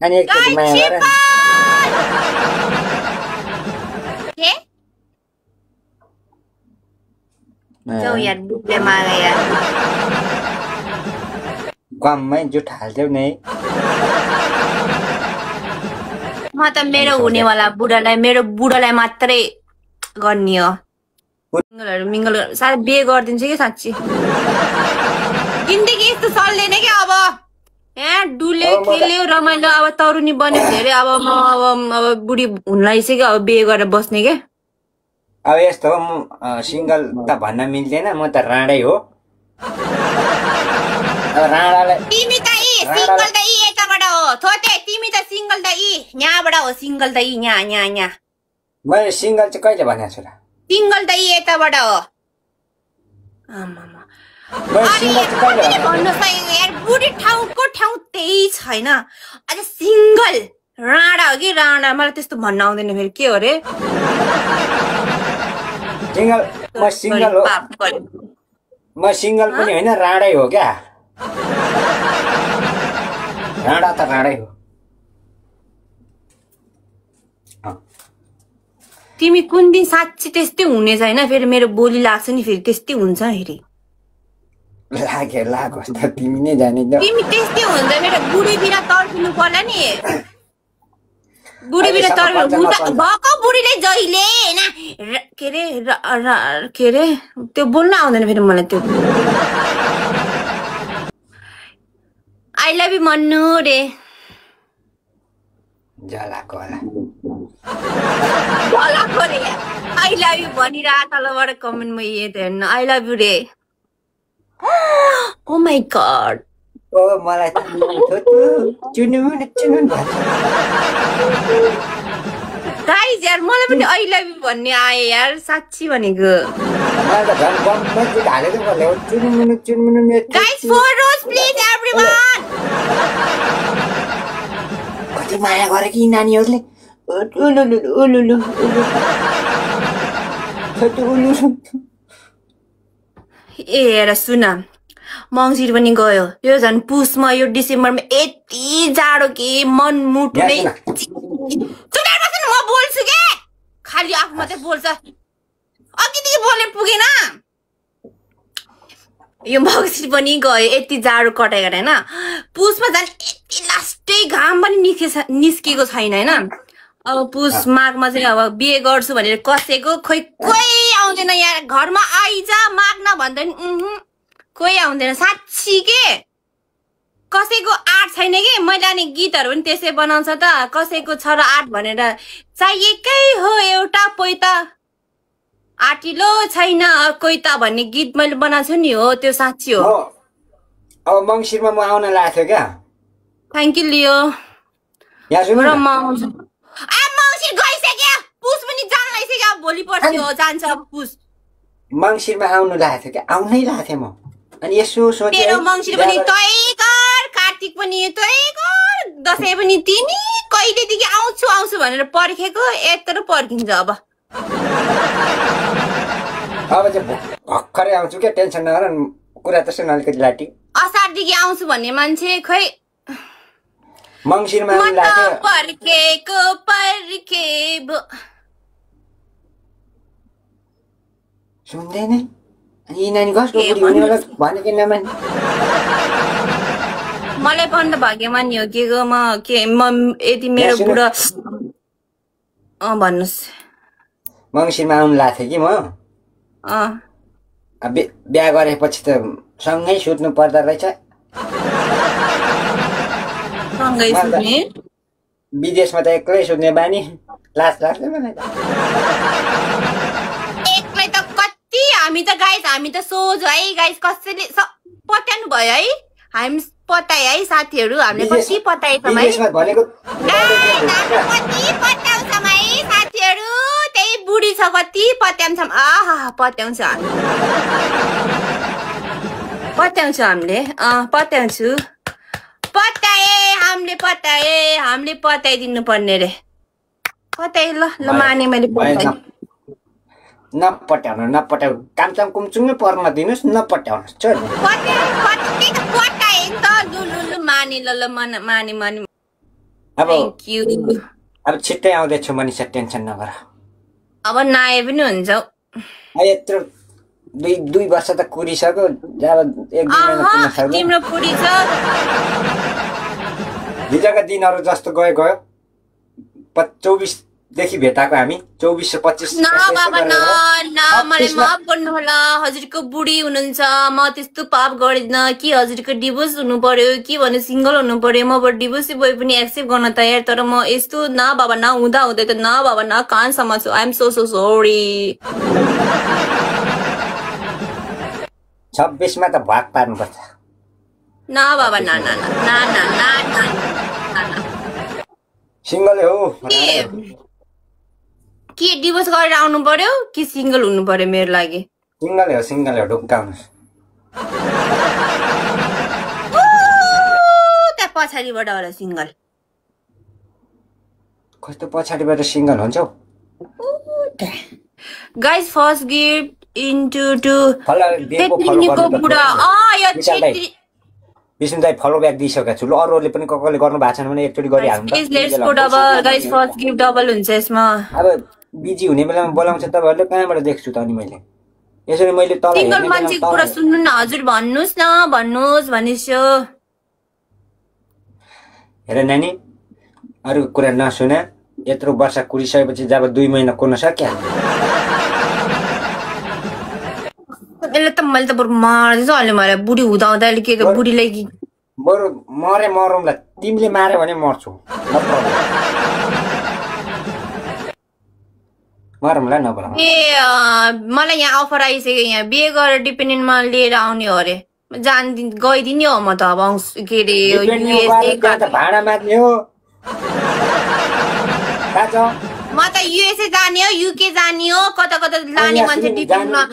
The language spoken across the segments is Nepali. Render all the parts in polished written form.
अनि एकचोटि माया गर के जाऊ यार बुढे मागा यार गममै जुठ हाल्थ्यौ नि म त मेरो हुनेवाला मेरो बुढालाई मात्रै गर्ने हो मिङ्गल साह्रै बिहे गरिदिन्छु कि साँच्ची जिन्दगी यस्तो चल्दैन क्या अब यहाँ डुल्यो खेल्यो रमाइलो अब तरुनी बन्यो धेरै अब म अब बुढी हुन लागिसक्यो अब बिहे गरेर बस्ने क्या अब यस्तो हो म सिङ्गल त भन्न मिल्दैन म त राणै हो अब राणालाई तिमी त सिङ्गल त यताबाट हो थोते तिमी त सिङ्गल त यहाँबाट हो सिङ्गल त यहाँ मैले सिङ्गल चाहिँ कहिले भनेको छु र सिङ्गल त यताबाट हो बुढी ठाउँको ठाउँ त्यही छैन अझ सिङ्गल राणा हो कि राणा मलाई त्यस्तो भन्न आउँदैन फेरि के हो रे म सिङ्गल पनि होइन राणै हो क्या राणा त राणै हो तिमी कुन दिन साँच्ची त्यस्तै हुने छैन फेरि मेरो बोली लाग्छ नि फेरि त्यस्तै हुन्छ फेरि लागोस् त तिमी नै जाने तिमी त्यस्तै हुन्छ मेरो बुढी बिना तर्किनु पर्ला नि बुढी बिना तर्किनु भएको बुढीले जहिले होइन के अरे त्यो बोल्न आउँदैन फेरि मलाई त्यो आई लभ यु मन्नु रे जलाको रे आई लभ यु भनिरह तलबाट कमेन्टमा हेर्नु आई लभ यु रे ओ माई गॉड ओ मलाई त चुनुन गाइस यार मलाई पनि आई लभ यु भन्ने आयो यार साच्ची भनेको गाइस फोटोज प्लिज एभ्रीवन कति माया गरे कि नानीहरूले ए हेर सुन मङ्सिर पनि गयो यो झन् पुसमा यो डिसेम्बरमा यति जाडो कि मन मुटु नै म बोल्छु के खाली आफू मात्रै बोल्छ अघिदेखि बोल्ने पुगेन यो मङ्सिर पनि गयो यति जाडो कटाएर होइन पुसमा झन् यति लास्टै घाम पनि निस्केको छैन होइन अब पुस माघमा चाहिँ अब बिहे गर्छु भनेर कसैको खोइ कोही आउँदैन यहाँ घरमा आइज माग्न भन्दा नि कोही आउँदैन साँच्ची के कसैको आर्ट छैन कि मैले अनि गीतहरू पनि त्यसै बनाउँछ त कसैको छ र आर्ट भनेर चाहिएकै हो एउटा पोइता आटिलो छैन कोइता भन्ने गीत मैले बनाएको छु नि हो त्यो साँच्ची हो अब मङ्सिरमा म आउन लाग्थ्यो क्या थ्याङ्क यू लियो मङ्सिर गइसक्यो पुस पनि जान लागिसक्यो भोलि पर्सि हो जान्छ अब पुस मङ्सिरमा आउनु लाग्थ्यो क्या आउनै लाग्थ्यो म अनि यसो सोचे तेरो मङ्सिर पनि तै कर कार्तिक पनि तै कर दसैँ पनि तिमी कहिलेदेखि आउँछु भनेर पर्खेको यत्रो पर्खिन्छ अब चाहिँ भर्खरै आउँछु क्या टेन्सन नगर कुरा त सुन अलिकति लाटी असारदेखि आउँछु भन्ने मान्छे खोइ मङ्सिरमा पर्खेको सुन्दैन यी नानी कसको बुढी हुने होला भनेको नमान्ने मलाई पनि त भाग्यमानी हो के म यति मेरो बुढो भन्नुहोस् मङ्सिरमा आउनु लाग्थ्यो कि म बिहा गरेपछि त सँगै सुत्नु पर्दो रहेछ विदेशमा त एक्लै सुत्ने बानी लाज लाग्छ मलाई एक्लै त कति हामी त सोझो है गाइस कसैले पत्याउनु भयो है हामी पताए है साथीहरू हामीले कति पताएछौँ है कति पत्याउँछौँ है साथीहरू त्यही बुढी छ कति पत्याउँछौँ पत्याउँछ हामीले पत्याउँछु हामीले पताइदिनु पर्ने रे पताए ल माने मैले नपट्याउनु कामचाम कुमचुङै पर्न दिनुहोस् नपट्याउनुहोस् माने ल माने अब थ्याङ्क यू। अब छिट्टै आउँदैछु मनिषा, टेन्सन नगर। अब नआए पनि हुन्छ। यत्रो 2 वर्ष त कुरिसक्यो, जब 1-2 महिना पुग्न सक्दैन। तिम्रो पुरी छ। हिजोका दिनहरू जस्तो गयो 24 देखि भेटाएको हामी, 24-25। न बाबा न मलाई माफ गर्नु होला, हजुरको बुढी हुनुहुन्छ, म त्यस्तो पाप गर्दिन कि हजुरको डिभोर्स हुनु पर्यो कि भने सिंगल हुनु पर्यो, म डिभोर्सी बोय पनि एक्सेप्ट गर्न तयार, तर म यस्तो न बाबा न हुँदै त न बाबा न कहाँसम्म छु। I am so sorry. 26 मा त भाग पार्नुपर्छ। न बाबा न न न न न सिंगल हो के डिभोर्स गरेर आउनु पर्यो कि सिंगल हुनु पर्यो? मेरो लागि सिंगल हो ढुक्काउनुस्। त्यहाँ पछाडिबाट होला सिंगल। कस्तो पछाडिबाट सिंगल हुन्छ? गाइस फर्स्ट गिफ्ट इन्टु टु तेत्रीको बुढा यो छेत्री विष्णु दाइ फलो ब्याक दिइसकेको छु। ल अरूले पनि कसले गर्नु भएको छैन भने एकचोटि गरिहाल्नु त। Let's go double guys, first gift double हुन्छ यसमा। अब बिजी हुने बेलामा बोलाउँछ तपाईहरुले, कहाँबाट देख्छु त अनि मैले? यसरी मैले तल सिंगल मान्छेको कुरा सुन्नु न हजुर, भन्नुस् न भन्नुस् भनिसो। हेर नानी, अरूको कुरा नसुना। यत्रो वर्ष कुरिसकेपछि जब 2 महिना कुर्न सक्या यसले त मैले त बरु मार्दैछु अहिले। मलाई बुढी हुँदा अहिले के बुढीलाई बरु मरौँला, तिमीले मार्यो भने मर्छु। मरौँला नबोला। मलाई यहाँ अफर आइसक्यो, यहाँ बिहे गरेर डिपेन्डेन्टमा लिएर आउने हो अरे। गइदिने हो म त अब के अरे भाडा माग्ने हो। म त युएसए जाने हो, युके जाने हो, कता कता लाने मान्छे डिपेन्डेन्टमा।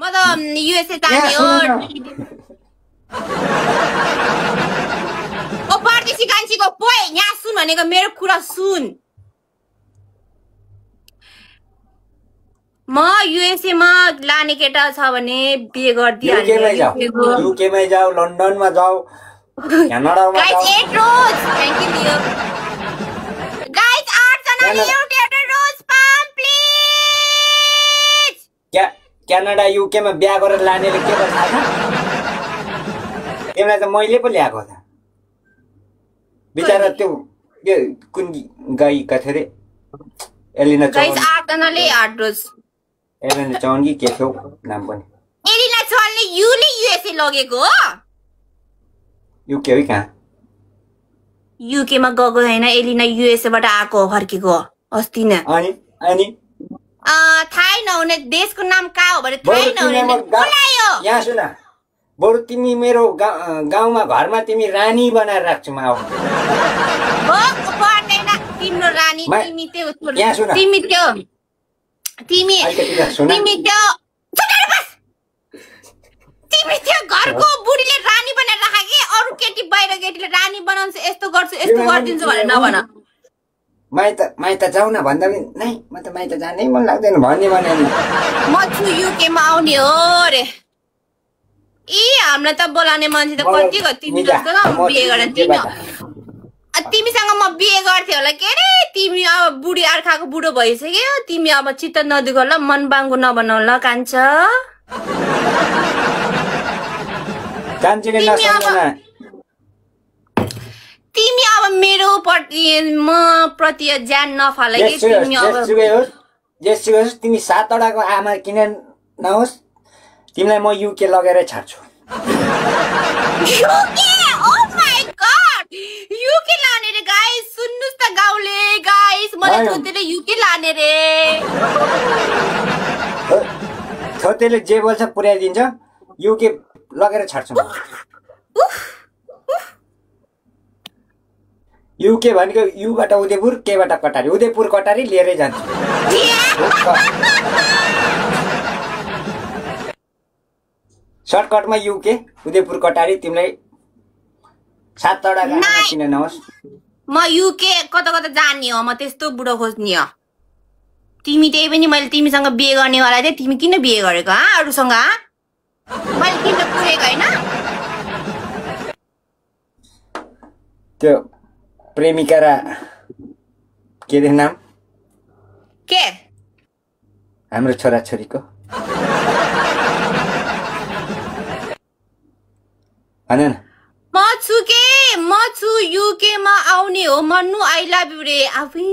म त युएसए जाने हो। ओ परदेशी कान्छीको पोइ, यहाँ सुन भनेको मेरो कुरा सुन। म युएसए मा लाने केटा छ भने बिहे गरिदिइहाल्ने। युकेमै जाऊ, लन्डनमा जाऊ, क्यानाडामा जाऊ। गाइस 8 रोज थ्यांक यू लियो। गाइस 8 जनाले एउटा रोज पाम प्लिज। क्यानाडा युकेमा बिहे गरेर लानेले के गर्छ थाहा छ? तिमीलाई त मैले पो ल्याएको था। बिचारा त्यो कुन गाईका थियो रे? एलिना चौन। गाइस 8 जनाले 8 रोज। एलिना चौन कि के थियो नाम पनि? एलिना चौनले युएसए लगेको हो। युके हो कहाँ? युके मा गएको हैन, एलिना युएसए बाट आको फर्केको अस्ति नै। अनि थाहै नहुने देशको नाम कहाँ हो भने थाहै नहुने बोलायो। यहाँ सुन, बरु तिमी मेरो गाउँमा घरमा तिमी रानी बनाएर राख्छु म। आऊ पर्दैन तिम्रो रानी, तिमी त्यो घरको बुढीले रानी बनाएर राखे कि अरू केटी बाहिर केटीले रानी बनाउँछ, यस्तो गर्छु यस्तो गरिदिन्छु भनेर नभन। माइत जाऊ न भन्दा पनि नै म त माइत जानै मन लाग्दैन भन्ने भने म छु युके मा आउने हो रे। हामीलाई त बोलाउने मान्छे त कति तिमी जस्तो न बिहे गरेर तिमीसँग म बिहे गर्थेँ होला के रे। तिमी अब बुढी अर्खाको बुढो भइसक्यो, तिमी अब चित्त नदुखाउ ल, मन बाङ्गो नबनाउ ल कान्छ। तिमी अब मेरो प्रति ज्यान नफाल कि तिमी अब तिमी 7 वटाको आमा किन नहोस्, तिमीलाई म युके लगेर छाड्छु। युके लाने रे गाइस, सुन्नुस् त गाउँले गाइस, मलाई छोतेले युके लाने रे। छोतेले जे बोल्छ पुर्याइदिन्छ, युके लगेर छाड्छु। युके भनेको युबाट उदयपुर, केबाट कटारी, उदयपुर कटारी लिएरै जान्छु। सर्टकटमा युके उदयपुर कटारी, तिमीलाई 7 वटा गाना किन नहोस्। म युके कता कता जाने हो, म त्यस्तो बुढो खोज्ने हो। तिमी त्यही पनि मैले तिमीसँग बिहे गर्नेवाला थिएँ, तिमी किन बिहे गरेको अरूसँग? मैले किन पुरेको होइन? त्यो प्रेमिका र के रे नाम के हाम्रो छोराछोरीको भन न म छु युके मा आउने हो मन्नु आई लभ यु रे आफै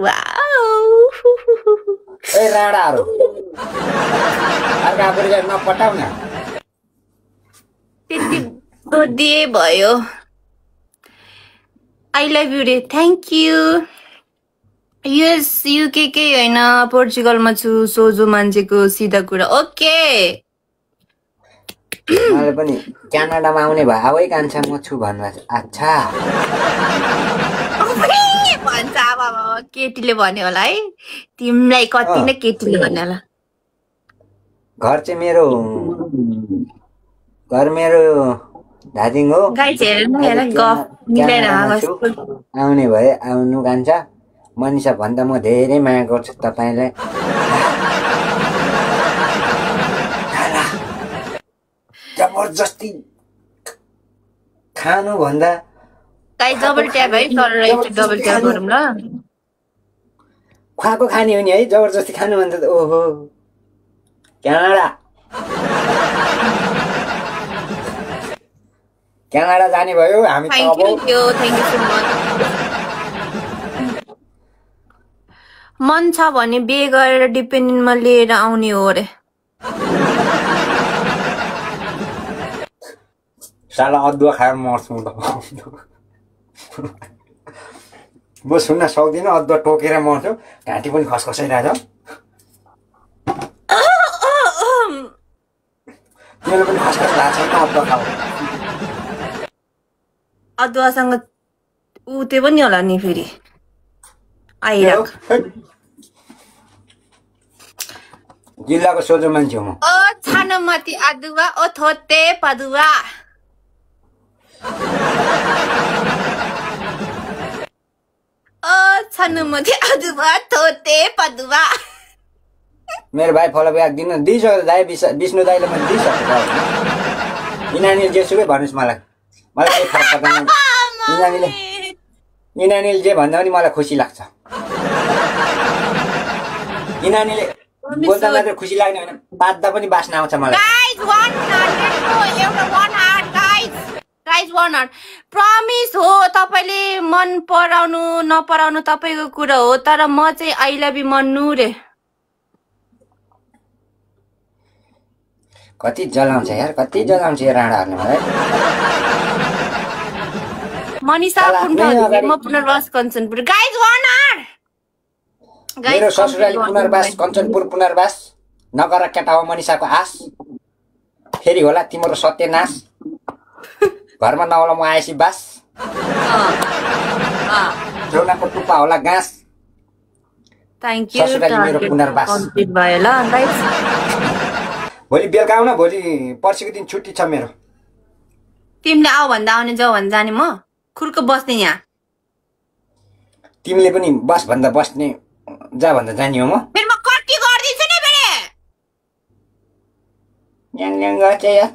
वाउ ए राडाहरु अर्का परिवार नपटाउ न त्यति बर्थडे भयो आई लभ यु रे थ्याङ्क यू यस युके के हैन पोर्चुगलमा छु सोझो मान्छेको सिधा कुरा ओके मलाई पनि क्यानाडामा आउने भए आवै कान्छा म छु भन्नु अच्छा भन्छ अब केटीले भन्यो होला है तिमीलाई कति नै केटीले भन्यो होला घर चाहिँ मेरो धादिङ हो गाइस हेर न हेर गफ मिलेर आउने भए आउनु कान्छा मनिषा भन्दा म धेरै माया गर्छु तपाईलाई जबरजस्ती खानु भन्दा गाइस डबल ट्याप है तर डबल ट्याप गरौँ ल खुवाको खाने हो नि है जबरजस्ती खानु भन्दा त ओहो क्यानाडा जाने भयो हामी त अब थ्यांक यू सो मच मन छ भने बिहे गरेर डिपेन्डेन्टमा लिएर आउने हो रे साला अदुवा खाएर मर्छु म त म सुन्न सक्दिन अदुवा टोकेर मर्छु घाँटी पनि खसखसाइरहेछ मेरो पनि खसखस लाग्छ नि अदुवा खाऊ अदुवासँग उते पनि होला नि फेरि आइराख जिल्लाको सोझो मान्छे हो म ओ छानमती अदुवा ओ थोते पदुवा ओ छानमती अदुवा थोते पदुवा मेरो भाइ फलो ब्याग दिन दिइसक्यो दाइ विष्णु दाइले मैले दिइसकेको यिनीहरूले जेसुकै भन्नुहोस् मलाई केही फरक पर्दैन यिनीहरूले जे भन्दा पनि मलाई खुसी लाग्छ यिनीहरूले बोल्दा मात्र खुसी लाग्ने होइन बाध्दा पनि बास्न आउँछ मलाई गाइस 100 प्रमिस हो तपाईले मन पराउनु नपराउनु तपाईको कुरा हो तर म चाहिँ आई लभ यु मन्नु रे कति जलाउँछ यार कति जलाउँछ यो राणाहरुले मलाई मनिषा पुनर्वास म पुनर्वास कञ्चनपुर गाइस 100 मेरो ससुराली पुनर्वास कञ्चनपुर पुनर्वास नगर केटा हो मनिषाको आस फेरि होला तिम्रो सत्यनाश घरमा नहोला म आएसी बास जौनाको टुप्पा होला घाँस थ्यांक यू ससुराली मेरो पुनर्वास कम्प्लिट भयो ल गाइस भोलि बेलुका आउन भोलि पर्सिको दिन छुट्टी छ मेरो तिमीले आऊ भन्दा आउने जाऊ भन्दा जाने म खुर्को बस्ने यहाँ तिमीले पनि बस भन्दा बस्ने जा भन्दा जाने हो म फेरि म कति गर्दिन्छु नि फेरि न्याङ न्याङ गर्छ यार